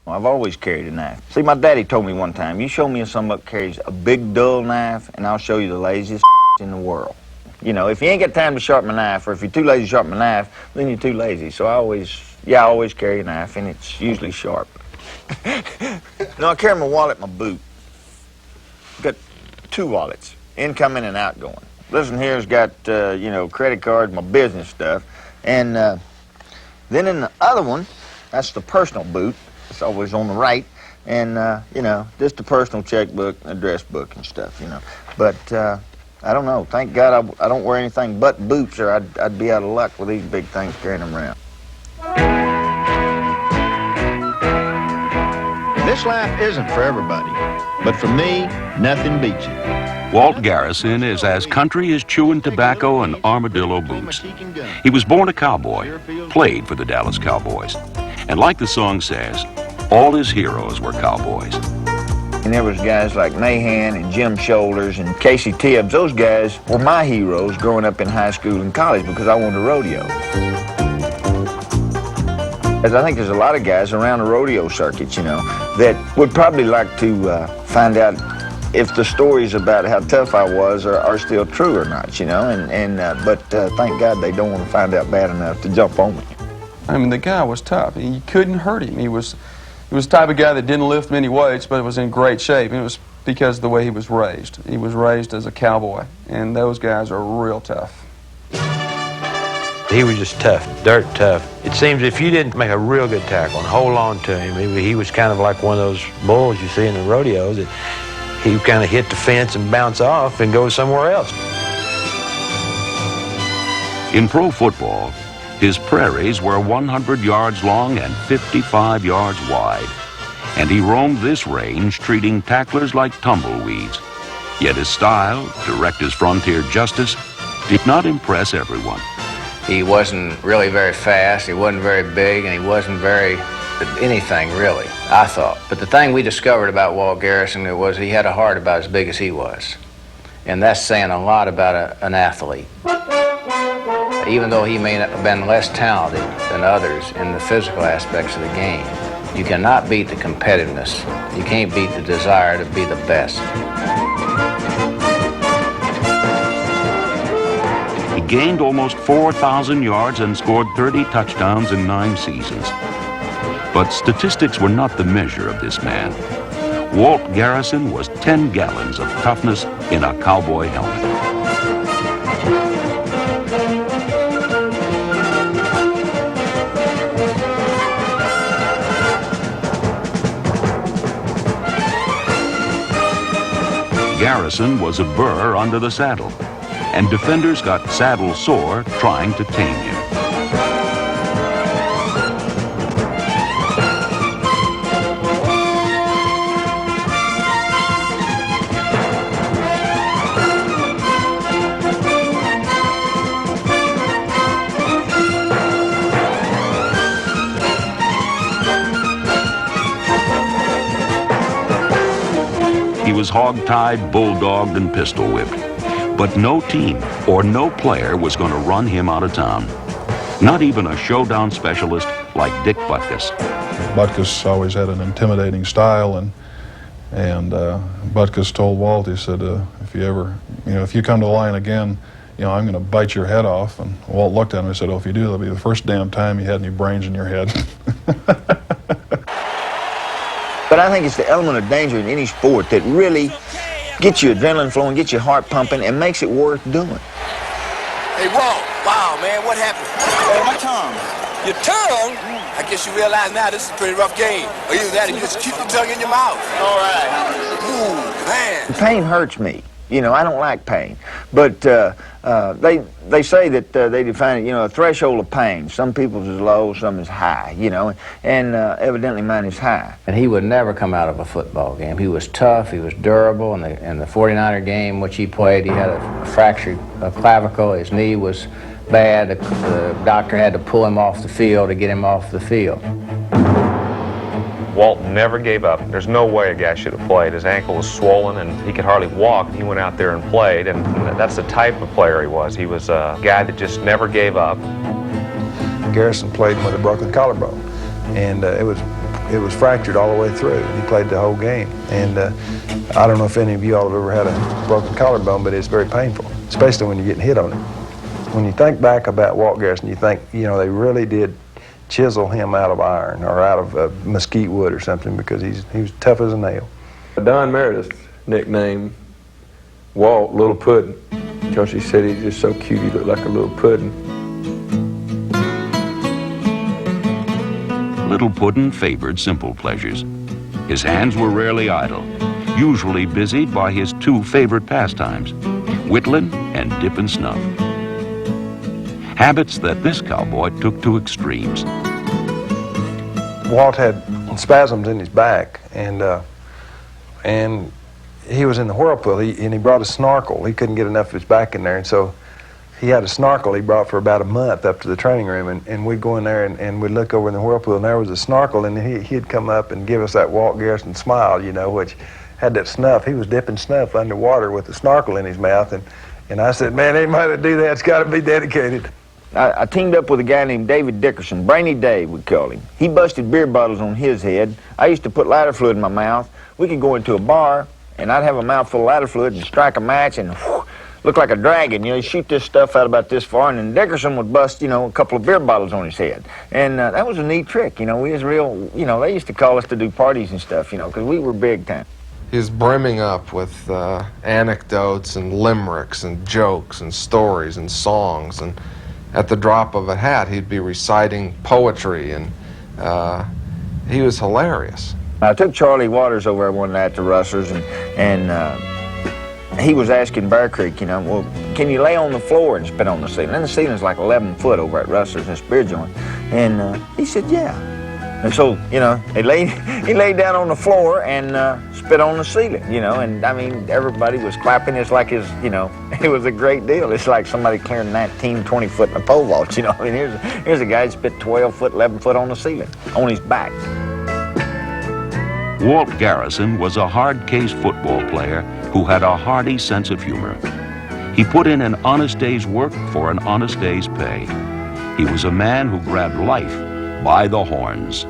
I've always carried a knife. See, my daddy told me one time, you show me somebody that carries a big, dull knife, and I'll show you the laziest in the world. You know, if you ain't got time to sharpen a knife, or if you're too lazy to sharpen a knife, then you're too lazy. So I always carry a knife, and it's usually sharp. No, I carry my wallet in my boot. I've got 2 wallets, incoming and outgoing. This one here's got, you know, credit cards, my business stuff. And then in the other one, that's the personal boot. It's always on the right, and, you know, just a personal checkbook, address book and stuff, you know. But I don't know. Thank God I don't wear anything but boots, or I'd be out of luck with these big things carrying them around. This life isn't for everybody, but for me, nothing beats it. Walt Garrison is as country as chewing tobacco and armadillo boots. He was born a cowboy, played for the Dallas Cowboys. And like the song says, all his heroes were cowboys. And there was guys like Mahan and Jim Shoulders and Casey Tibbs. Those guys were my heroes growing up in high school and college because I wanted to rodeo. As I think there's a lot of guys around the rodeo circuit, you know, that would probably like to find out if the stories about how tough I was are still true or not, you know, but thank God they don't want to find out bad enough to jump on me. I mean, the guy was tough. You couldn't hurt him. He was the type of guy that didn't lift many weights, but was in great shape. And it was because of the way he was raised. He was raised as a cowboy, and those guys are real tough. He was just tough, dirt tough. It seems if you didn't make a real good tackle and hold on to him, he was kind of like one of those bulls you see in the rodeos that he kind of hit the fence and bounce off and go somewhere else. In pro football, his prairies were 100 yards long and 55 yards wide. And he roamed this range treating tacklers like tumbleweeds. Yet his style, direct as frontier justice, did not impress everyone. He wasn't really very fast, he wasn't very big, and he wasn't very anything really, I thought. But the thing we discovered about Walt Garrison was he had a heart about as big as he was. And that's saying a lot about an athlete. Even though he may have been less talented than others in the physical aspects of the game, you cannot beat the competitiveness. You can't beat the desire to be the best. He gained almost 4,000 yards and scored 30 touchdowns in 9 seasons. But statistics were not the measure of this man. Walt Garrison was 10 gallons of toughness in a cowboy helmet. Garrison was a burr under the saddle, and defenders got saddle sore trying to tame him. He was hog-tied, bulldogged, and pistol-whipped. But no team or no player was going to run him out of town. Not even a showdown specialist like Dick Butkus. Butkus always had an intimidating style, and Butkus told Walt, he said, if you come to the line again, I'm going to bite your head off. And Walt looked at him and said, oh, if you do, that'll be the first damn time you had any brains in your head. But I think it's the element of danger in any sport that really gets your adrenaline flowing, gets your heart pumping, and makes it worth doing. Hey, Walt, wow, man, what happened? Oh, my tongue. Your tongue? I guess you realize now this is a pretty rough game. Or either that or you just keep your tongue in your mouth. All right. Ooh, man. The pain hurts me. I don't like pain. But they say that they define it, a threshold of pain. Some people's is low, some is high, and evidently mine is high. And he would never come out of a football game. He was tough, he was durable. In the 49er game, which he played, he had a fractured clavicle. His knee was bad. The doctor had to pull him off the field to get him off the field. Walt never gave up. There's no way a guy should have played. His ankle was swollen and he could hardly walk. He went out there and played, and that's the type of player he was. He was a guy that just never gave up. Garrison played with a broken collarbone, and it it was fractured all the way through. He played the whole game. And I don't know if any of you all have ever had a broken collarbone, but it's very painful, especially when you're getting hit on it. When you think back about Walt Garrison, you think, you know, they really did chisel him out of iron or out of mesquite wood or something, because he was tough as a nail. Don Meredith nicknamed Walt Little Puddin', because he said he's just so cute, he looked like a little pudding. Little Puddin' favored simple pleasures. His hands were rarely idle, usually busied by his two favorite pastimes, whittling and dipping snuff. Habits that this cowboy took to extremes. Walt had spasms in his back, and he was in the whirlpool, and he brought a snorkel. He couldn't get enough of his back in there, and so he had a snorkel he brought for about a month up to the training room, and we'd go in there and we'd look over in the whirlpool, and there was a snorkel, and he'd come up and give us that Walt Garrison smile, you know, which had that snuff. He was dipping snuff underwater with the snorkel in his mouth, and I said, man, anybody that do that's got to be dedicated. I teamed up with a guy named David Dickerson, Brainy Dave, we called him. He busted beer bottles on his head. I used to put lighter fluid in my mouth. We could go into a bar, and I'd have a mouthful of lighter fluid and strike a match and whew, look like a dragon. You know, you shoot this stuff out about this far, and then Dickerson would bust, you know, a couple of beer bottles on his head. And that was a neat trick, you know. We was real, you know, they used to call us to do parties and stuff, you know, because we were big time. He was brimming up with anecdotes and limericks and jokes and stories and songs, and at the drop of a hat, he'd be reciting poetry, and he was hilarious. I took Charlie Waters over one night to Russell's, and he was asking Bear Creek, you know, well, can you lay on the floor and spit on the ceiling? And the ceiling's like 11 foot over at Russell's, this beer joint. And he said, yeah. And so, you know, he laid down on the floor and spit on the ceiling, you know, and I mean, everybody was clapping. It's like his, you know, it was a great deal. It's like somebody clearing 19, 20 foot in a pole vault, you know. I mean, here's a guy that spit 12 foot, 11 foot on the ceiling, on his back. Walt Garrison was a hard-case football player who had a hearty sense of humor. He put in an honest day's work for an honest day's pay. He was a man who grabbed life by the horns.